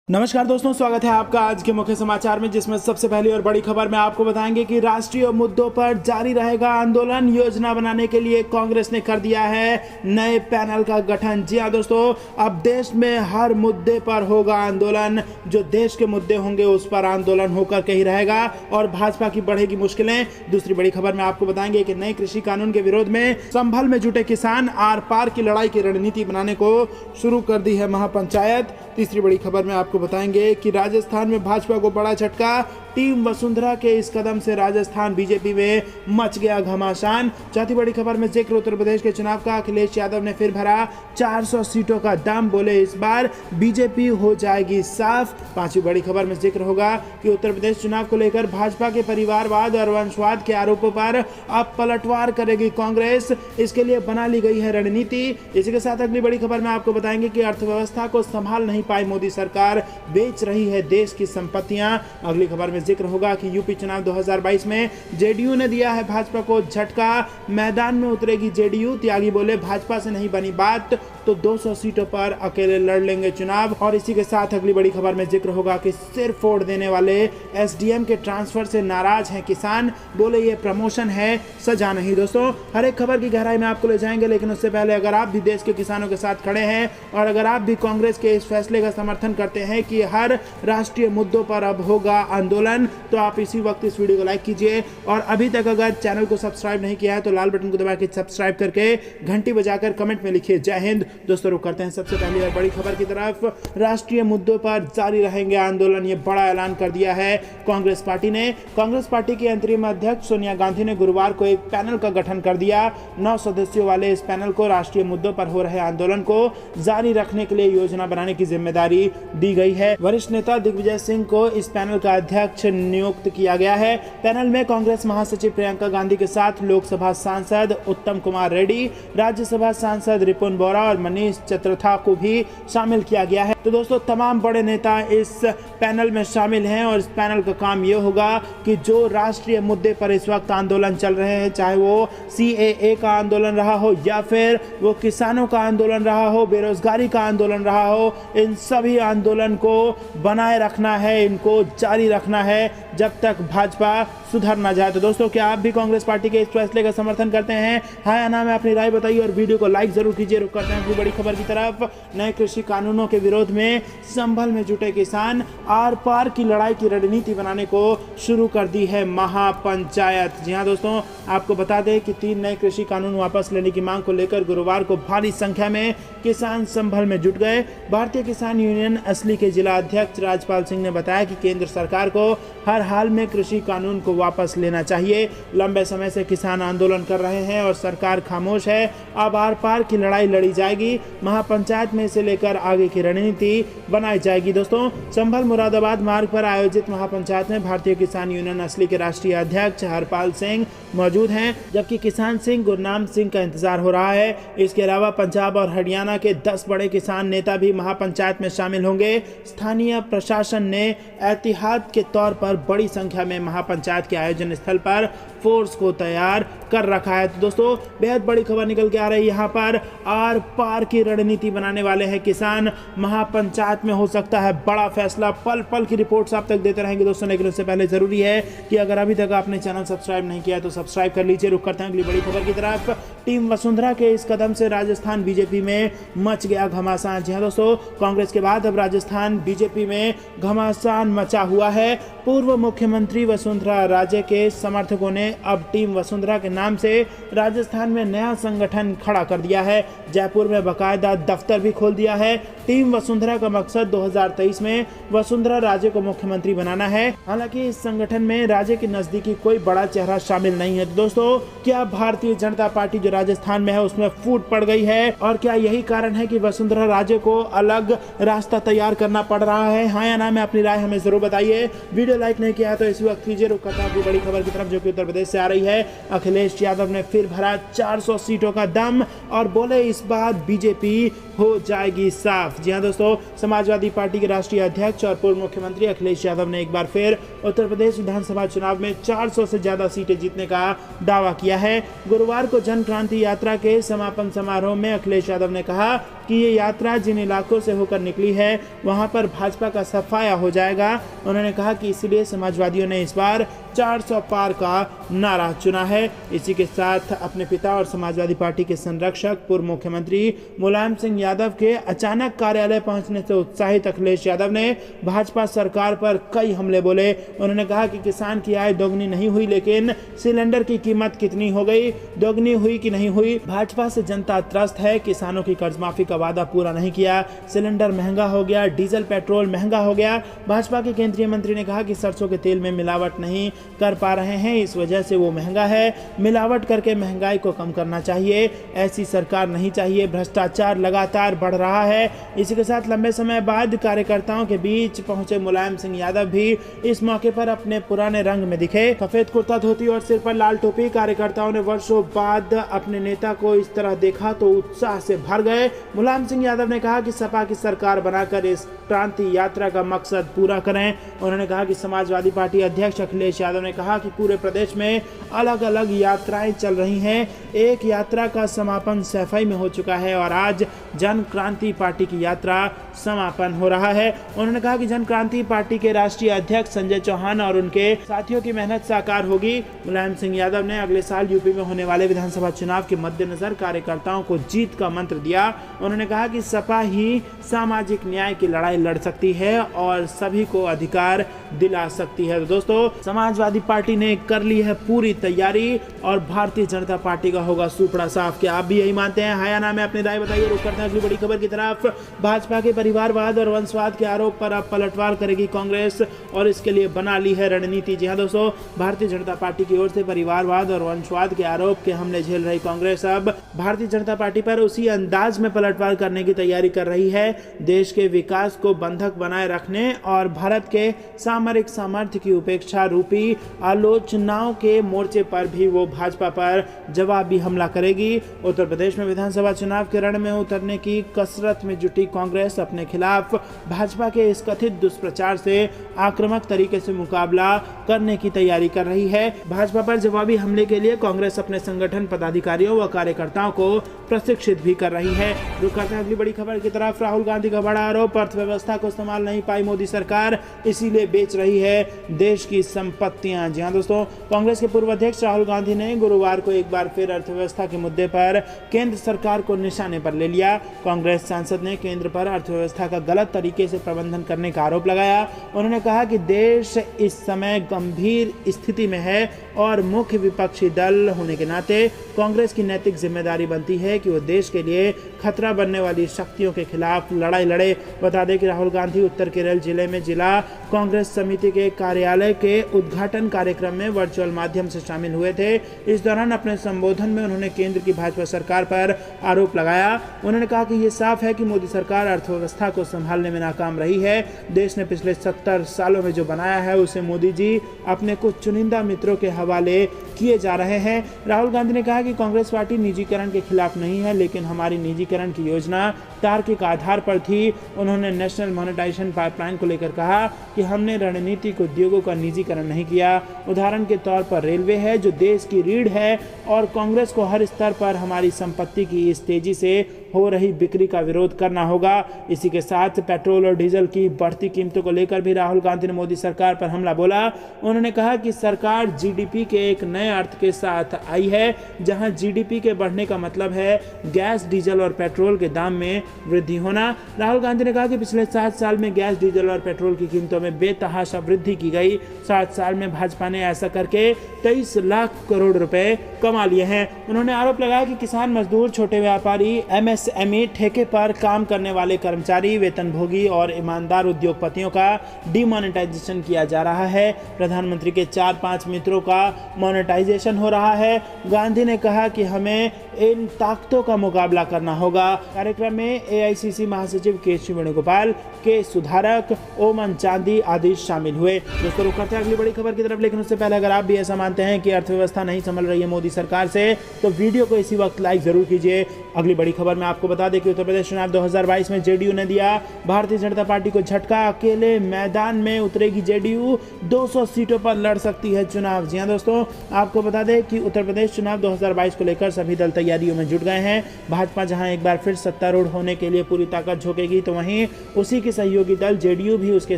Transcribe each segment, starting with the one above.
नमस्कार दोस्तों, स्वागत है आपका आज के मुख्य समाचार में, जिसमें सबसे पहली और बड़ी खबर में आपको बताएंगे कि राष्ट्रीय मुद्दों पर जारी रहेगा आंदोलन। योजना बनाने के लिए कांग्रेस ने कर दिया है नए पैनल का गठन। जी हां दोस्तों, अब देश में हर मुद्दे पर होगा आंदोलन। जो देश के मुद्दे होंगे उस पर आंदोलन होकर के ही रहेगा और भाजपा की बढ़ेगी मुश्किलें। दूसरी बड़ी खबर में आपको बताएंगे कि नए कृषि कानून के विरोध में संभल में जुटे किसान आर पार की लड़ाई की रणनीति बनाने को शुरू कर दी है महापंचायत। तीसरी बड़ी खबर में आपको बताएंगे कि राजस्थान में भाजपा को बड़ा झटका। टीम वसुंधरा के इस कदम से राजस्थान बीजेपी में मच गया घमासान। चौथी बड़ी खबर में जिक्र उत्तर प्रदेश के चुनाव का। अखिलेश यादव ने फिर भरा 400 सीटों का दम, बोले इस बार बीजेपी हो जाएगी साफ। पांचवी बड़ी खबर में जिक्र होगा कि उत्तर प्रदेश चुनाव को लेकर भाजपा के परिवारवाद और वंशवाद के आरोपों पर अब पलटवार करेगी कांग्रेस। इसके लिए बना ली गई है रणनीति। इसी के साथ अगली बड़ी खबर में आपको बताएंगे कि अर्थव्यवस्था को संभाल नहीं पाई मोदी सरकार, बेच रही है देश की संपत्तियां। अगली खबर में जिक्र होगा कि यूपी चुनाव 2022 में जेडीयू ने दिया है भाजपा को झटका। मैदान में उतरेगी जेडीयू। त्यागी बोले भाजपा से नहीं बनी बात तो 200 सीटों पर अकेले लड़ लेंगे चुनाव। और इसी के साथ अगली बड़ी खबर में जिक्र होगा कि सिर फोड़ देने वाले एसडीएम के ट्रांसफर से नाराज हैं किसान, बोले ये प्रमोशन है, सजा नहीं। दोस्तों, हर एक खबर की गहराई में आपको ले जाएंगे, लेकिन उससे पहले अगर आप भी देश के किसानों के साथ खड़े हैं और अगर आप भी कांग्रेस के इस फैसले का समर्थन करते हैं कि हर राष्ट्रीय मुद्दों पर अब होगा आंदोलन, तो आप इसी वक्त इस वीडियो को लाइक कीजिए। और अभी तक अगर चैनल को सब्सक्राइब नहीं किया है तो लाल बटन को दबा के सब्सक्राइब करके घंटी बजाकर कमेंट में लिखिए जय हिंद। दोस्तों, रुक करते हैं सबसे पहले और बड़ी खबर की तरफ। राष्ट्रीय मुद्दों पर जारी रहेंगे आंदोलन, ये बड़ा ऐलान कर दिया है कांग्रेस पार्टी ने। कांग्रेस पार्टी की अंतरिम अध्यक्ष सोनिया गांधी ने गुरुवार को एक पैनल का गठन कर दिया। 9 सदस्यों वाले इस पैनल को राष्ट्रीय मुद्दों पर हो रहे आंदोलन को जारी रखने के लिए योजना बनाने की जिम्मेदारी दी गई है। वरिष्ठ नेता दिग्विजय सिंह को इस पैनल का अध्यक्ष नियुक्त किया गया है। पैनल में कांग्रेस महासचिव प्रियंका गांधी के साथ लोकसभा सांसद उत्तम कुमार रेड्डी, राज्यसभा सांसद रिपुन बोरा और मनीष चतुर्था को भी शामिल किया गया है। तो दोस्तों, तमाम बड़े नेता इस पैनल में शामिल हैं और इस पैनल का काम यह होगा कि जो राष्ट्रीय मुद्दे पर इस वक्त आंदोलन चल रहे हैं, चाहे वो सीएए का आंदोलन रहा हो या फिर वो किसानों का आंदोलन रहा हो, बेरोजगारी का आंदोलन रहा हो, इन सभी आंदोलन को बनाए रखना है, इनको जारी रखना है जब तक भाजपा सुधर ना जाए। तो दोस्तों, क्या आप भी कांग्रेस पार्टी के इस फैसले का समर्थन करते हैं? हाँ या ना में अपनी राय बताइए और वीडियो को लाइक जरूर कीजिए। रुक करते हैं अपनी बड़ी खबर की तरफ। नए कृषि कानूनों के विरोध में संभल में जुटे किसान आर पार की लड़ाई की रणनीति बनाने को शुरू कर दी है महापंचायत। जी हाँ दोस्तों, आपको बता दें कि 3 नए कृषि कानून वापस लेने की मांग को लेकर गुरुवार को भारी संख्या में किसान संभल में जुट गए। भारतीय किसान यूनियन असली के जिला अध्यक्ष राजपाल सिंह ने बताया कि केंद्र सरकार को हर हाल में कृषि कानून को वापस लेना चाहिए। लंबे समय से किसान आंदोलन कर रहे हैं और सरकार खामोश है। अब आर पार की लड़ाई लड़ी जाएगी। महापंचायत में इसे लेकर आगे की रणनीति बनाई जाएगी। दोस्तों, संभल मुरादाबाद मार्ग पर आयोजित महापंचायत में भारतीय किसान यूनियन असली के राष्ट्रीय अध्यक्ष हरपाल सिंह मौजूद हैं, जबकि किसान सिंह गुरनाम सिंह का इंतजार हो रहा है। इसके अलावा पंजाब और हरियाणा के 10 बड़े किसान नेता भी महापंचायत में शामिल होंगे। स्थानीय प्रशासन ने एहतियात के तौर पर बड़ी संख्या में महापंचायत के आयोजन स्थल पर फोर्स को तैयार कर रखा है। तो दोस्तों, बेहद बड़ी खबर निकल के आ रही है। यहाँ पर आर पार की रणनीति बनाने वाले हैं किसान। महापंचायत में हो सकता है बड़ा फैसला। पल पल की रिपोर्ट्स आप तक देते रहेंगे दोस्तों, लेकिन उससे पहले जरूरी है कि अगर अभी तक आपने चैनल सब्सक्राइब नहीं किया तो सब्सक्राइब कर लीजिए। रुक करते हैं अगली बड़ी खबर की तरफ। टीम वसुंधरा के इस कदम से राजस्थान बीजेपी में मच गया घमासान। जी हाँ दोस्तों, कांग्रेस के बाद अब राजस्थान बीजेपी में घमासान मचा हुआ है। पूर्व मुख्यमंत्री वसुंधरा राजे के समर्थकों ने अब टीम वसुंधरा के नाम से राजस्थान में नया संगठन खड़ा कर दिया है। जयपुर में बाकायदा दफ्तर भी खोल दिया है। टीम वसुंधरा का मकसद 2023 में वसुंधरा राजे को मुख्यमंत्री बनाना है। हालांकि इस संगठन में राजे के नजदीकी कोई बड़ा चेहरा शामिल नहीं है। तो दोस्तों, क्या भारतीय जनता पार्टी जो राजस्थान में है उसमें फूट पड़ गई है और क्या यही कारण है कि वसुंधरा राजे को अलग रास्ता तैयार करना पड़ रहा है? हाँ या ना में अपनी राय हमें जरूर बताइए। वीडियो लाइक नहीं किया तो इस वक्त कीजिए। रुक करता हूं बड़ी खबर की तरफ, जो कि उत्तर प्रदेश से आ रही है। अखिलेश अखिलेश यादव ने फिर भरा 400 सीटों का दम और बोले इस बार बीजेपी हो जाएगी साफ। जी हां दोस्तों, समाजवादी पार्टी के राष्ट्रीय अध्यक्ष और पूर्व मुख्यमंत्री अखिलेश यादव ने एक बार फिर उत्तर प्रदेश विधानसभा चुनाव में 400 से ज्यादा सीटें जीतने का दावा किया है। गुरुवार को जन क्रांति यात्रा के समापन समारोह में अखिलेश यादव ने कहा कि ये यात्रा जिन इलाकों से होकर निकली है वहां पर भाजपा का सफाया हो जाएगा। उन्होंने कहा कि इसलिए समाजवादियों ने इस बार 400 पार का नारा चुना है। इसी के साथ अपने पिता और समाजवादी पार्टी के संरक्षक पूर्व मुख्यमंत्री मुलायम सिंह यादव के अचानक कार्यालय पहुंचने से उत्साहित अखिलेश यादव ने भाजपा सरकार पर कई हमले बोले। उन्होंने कहा कि किसान की आय दोगुनी नहीं हुई, लेकिन सिलेंडर की कीमत कितनी हो गई, दोगुनी हुई कि नहीं हुई। भाजपा से जनता त्रस्त है, किसानों की कर्ज माफी का वादा पूरा नहीं किया, सिलेंडर महंगा हो गया, डीजल पेट्रोल महंगा हो गया। भाजपा के केंद्रीय मंत्री ने कहा कि सरसों के तेल में मिलावट नहीं कर पा रहे हैं, इस वजह से वो महंगा है। मिलावट करके महंगाई को कम करना चाहिए, ऐसी सरकार नहीं चाहिए। भ्रष्टाचार लगातार बढ़ रहा है। इसी के साथ लंबे समय बाद कार्यकर्ताओं के बीच पहुंचे मुलायम सिंह यादव भी इस मौके पर अपने पुराने रंग में दिखे। सफेद कुर्ता धोती और सिर पर लाल टोपी। कार्यकर्ताओं ने वर्षों बाद अपने नेता को इस तरह देखा तो उत्साह से भर गए। मुलायम सिंह यादव ने कहा कि सपा की सरकार बनाकर इस क्रांति यात्रा का मकसद पूरा करें। उन्होंने कहा कि समाजवादी पार्टी अध्यक्ष अखिलेश यादव ने कहा कि पूरे प्रदेश में अलग अलग यात्राएं चल रही हैं। एक यात्रा का समापन सैफई में हो चुका है और आज जन क्रांति पार्टी की यात्रा समापन हो रहा है। उन्होंने कहा कि जन क्रांति पार्टी के राष्ट्रीय अध्यक्ष संजय चौहान और उनके साथियों की मेहनत साकार होगी। मुलायम सिंह यादव ने अगले साल यूपी में होने वाले विधानसभा चुनाव के मद्देनजर कार्यकर्ताओं को जीत का मंत्र दिया। उन्होंने कहा कि सपा ही सामाजिक न्याय की लड़ाई लड़ सकती है और सभी को अधिकार दिला सकती है। तो दोस्तों, समाजवादी पार्टी ने कर ली है पूरी तैयारी और भारतीय जनता पार्टी का होगा सुपड़ा साफ। क्या आप भी यही मानते हैं? हां या ना में अपनी राय बताइए। रुक करते हैं अगली बड़ी खबर की तरफ। भाजपा के परिवारवाद और वंशवाद के आरोप पर अब पलटवार करेगी कांग्रेस और इसके लिए बना ली है रणनीति। जी हां दोस्तों, भारतीय जनता पार्टी की ओर से परिवारवाद और वंशवाद के आरोप के हमले झेल रही कांग्रेस अब भारतीय जनता पार्टी पर उसी अंदाज में पलटवार करने की तैयारी कर रही है। देश के विकास को बंधक बनाए रखने और भारत के सामरिक सामर्थ्य की उपेक्षा रूपी आलोचनाओं के मोर्चे पर भी वो भाजपा पर जवाबी हमला करेगी। उत्तर प्रदेश में विधानसभा चुनाव के रण में उतरने की कसरत में जुटी कांग्रेस अपने खिलाफ भाजपा के इस कथित दुष्प्रचार से आक्रामक तरीके से मुकाबला करने की तैयारी कर रही है। भाजपा पर जवाबी हमले के लिए कांग्रेस अपने संगठन पदाधिकारियों व कार्यकर्ताओं को प्रशिक्षित भी कर रही है। रुक करते हैं अगली बड़ी खबर की तरफ। राहुल गांधी का बड़ा आरोप, अर्थव्यवस्था को संभाल नहीं पाई मोदी सरकार, इसीलिए बेच रही है देश की संपत्तियां। जी हां दोस्तों, कांग्रेस के पूर्व अध्यक्ष राहुल गांधी ने गुरुवार को एक बार फिर अर्थव्यवस्था के मुद्दे पर केंद्र सरकार को निशाने पर ले लिया। कांग्रेस सांसद ने केंद्र पर अर्थव्यवस्था का गलत तरीके से प्रबंधन करने का आरोप लगाया। उन्होंने कहा कि देश इस समय गंभीर स्थिति में है और मुख्य विपक्षी दल होने के नाते कांग्रेस की नैतिक जिम्मेदारी बनती है कि वो देश के लिए खतरा बनने वाली शक्तियों के खिलाफ लड़ाई लड़े। बता दें कि राहुल गांधी उत्तर केरल जिले में जिला कांग्रेस समिति के कार्यालय के उद्घाटन कार्यक्रम में वर्चुअल माध्यम से शामिल हुए थे। इस दौरान अपने संबोधन में उन्होंने केंद्र की भाजपा सरकार पर आरोप लगाया। उन्होंने कहा कि ये साफ है कि मोदी सरकार अर्थव्यवस्था को संभालने में नाकाम रही है। देश ने पिछले 70 सालों में जो बनाया है उसे मोदी जी अपने कुछ चुनिंदा मित्रों के हवाले किए जा रहे हैं। राहुल गांधी ने कहा कि कांग्रेस पार्टी निजीकरण के खिलाफ नहीं है, लेकिन हमारी निजीकरण की योजना तार्किक आधार पर थी। उन्होंने नेशनल मॉनेटाइजेशन पाइपलाइन को लेकर कहा कि हमने रणनीतिक उद्योगों का निजीकरण नहीं किया। उदाहरण के तौर पर रेलवे है जो देश की रीढ़ है और कांग्रेस को हर स्तर पर हमारी संपत्ति की इस तेजी से हो रही बिक्री का विरोध करना होगा। इसी के साथ पेट्रोल और डीजल की बढ़ती कीमतों को लेकर भी राहुल गांधी ने मोदी सरकार पर हमला बोला। उन्होंने कहा कि सरकार जीडीपी के एक नए अर्थ के साथ आई है, जहां जीडीपी के बढ़ने का मतलब है गैस, डीजल और पेट्रोल के दाम में वृद्धि होना। राहुल गांधी ने कहा कि पिछले 7 साल में गैस, डीजल और पेट्रोल की कीमतों में बेतहाशा वृद्धि की गई। 7 साल में भाजपा ने ऐसा करके 23 लाख करोड़ रुपए कमा लिए हैं। उन्होंने आरोप लगाया कि किसान, मजदूर, छोटे व्यापारी, एमएसएमई, ठेके पर काम करने वाले कर्मचारी, वेतनभोगी और ईमानदार उद्योगपतियों का डिमोनेटाइजेशन किया जा रहा है। प्रधानमंत्री के 4-5 मित्रों का मोनेटाइजेशन हो रहा है। गांधी ने कहा कि हमें इन ताकतों का मुकाबला करना होगा। कार्यक्रम में AICC महासचिव KC वेणुगोपाल, के सुधारक, ओमन चांदी आदि शामिल हुए। दोस्तों रुक करते हैं अगली बड़ी खबर की तरफ, लेकिन उससे पहले अगर आप भी ऐसा मानते हैं कि अर्थव्यवस्था नहीं संभल रही है मोदी सरकार से, तो वीडियो को इसी वक्त लाइक जरूर कीजिए। अगली बड़ी खबर में आपको बता दें कि उत्तर प्रदेश चुनाव 2022 में जेडीयू ने दिया भारतीय जनता पार्टी को झटका। अकेले मैदान में उतरेगी जेडीयू, 200 सीटों पर लड़ सकती है चुनाव। जी हां दोस्तों, आपको बता दें कि उत्तर प्रदेश चुनाव 2022 को लेकर सभी दल तैयारियों में जुट गए हैं। भाजपा जहां एक बार फिर सत्तारूढ़ होने के लिए पूरी ताकत झोंकेगी, तो वहीं उसी के सहयोगी दल जेडीयू भी उसके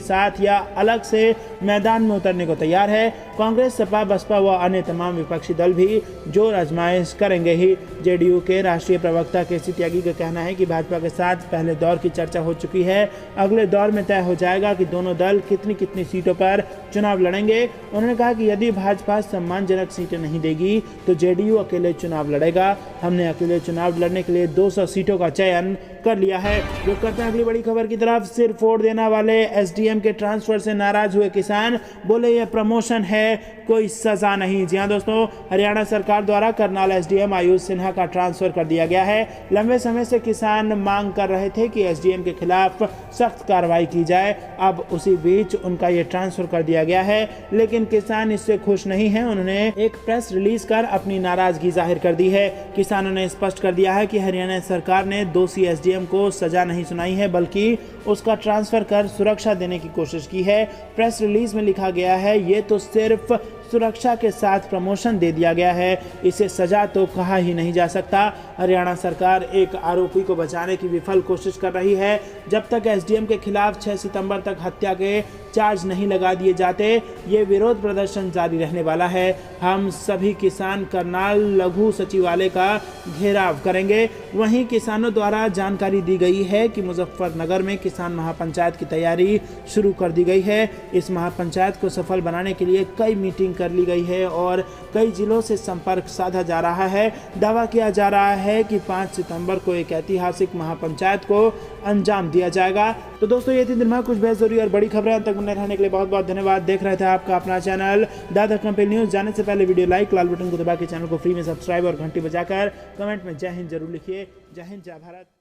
साथ या अलग से मैदान में उतरने को तैयार है। कांग्रेस, सपा, बसपा व अन्य तमाम विपक्षी दल भी जोर आजमाइश करेंगे ही। जेडीयू के राष्ट्रीय प्रवक्ता केसी त्यागी का कहना है कि भाजपा के साथ पहले दौर की चर्चा हो चुकी है, अगले दौर में तय हो जाएगा कि दोनों दल कितनी कितनी सीटों पर चुनाव लड़ेंगे। उन्होंने कहा कि यदि भाजपा सम्मानजनक सीटें नहीं देगी तो जेडीयू अकेले चुनाव लड़ेगा। हमने अकेले चुनाव लड़ने के लिए 200 सीटों का चयन कर लिया है। जो करते हैं अगली बड़ी खबर की तरफ, सिर फोड़ देने वाले एसडीएम के ट्रांसफर से नाराज हुए किसान बोले यह प्रमोशन है, कोई सजा नहीं। जी हां दोस्तों, हरियाणा सरकार द्वारा करनाल एसडीएम आयुष सिन्हा का ट्रांसफर कर दिया गया है। लंबे समय से किसान मांग कर रहे थे कि एसडीएम के खिलाफ सख्त कार्रवाई की जाए। अब उसी बीच उनका ये ट्रांसफर कर दिया गया है, लेकिन किसान इससे खुश नहीं है। उन्होंने एक प्रेस रिलीज कर अपनी नाराजगी जाहिर कर दी है। किसानों ने स्पष्ट कर दिया है कि हरियाणा सरकार ने दोषी एसडीएम को सजा नहीं सुनाई है, बल्कि उसका ट्रांसफर कर सुरक्षा देने की कोशिश की है। प्रेस रिलीज में लिखा गया है, ये तो सिर्फ सुरक्षा के साथ प्रमोशन दे दिया गया है, इसे सजा तो कहा ही नहीं जा सकता। हरियाणा सरकार एक आरोपी को बचाने की विफल कोशिश कर रही है। जब तक एसडीएम के खिलाफ 6 सितंबर तक हत्या के चार्ज नहीं लगा दिए जाते, ये विरोध प्रदर्शन जारी रहने वाला है। हम सभी किसान करनाल लघु सचिवालय का घेराव करेंगे। वहीं किसानों द्वारा जानकारी दी गई है कि मुजफ्फरनगर में किसान महापंचायत की तैयारी शुरू कर दी गई है। इस महापंचायत को सफल बनाने के लिए कई मीटिंग कर ली गई है और कई जिलों से संपर्क साधा जा रहा है। दावा किया जा रहा है कि 5 सितंबर को एक ऐतिहासिक महापंचायत को अंजाम दिया जाएगा। तो दोस्तों, ये थी दिन में कुछ बेहतरी और बड़ी खबरें। तक बने रहने के लिए बहुत बहुत धन्यवाद। देख रहे थे आपका अपना चैनल दादा कंपनी न्यूज। जाने से पहले वीडियो लाइक, लाल बटन को दबा के चैनल को फ्री में सब्सक्राइब और घंटी बजाकर कमेंट में जय हिंद जरूर लिखिए। जय हिंद, जय भारत।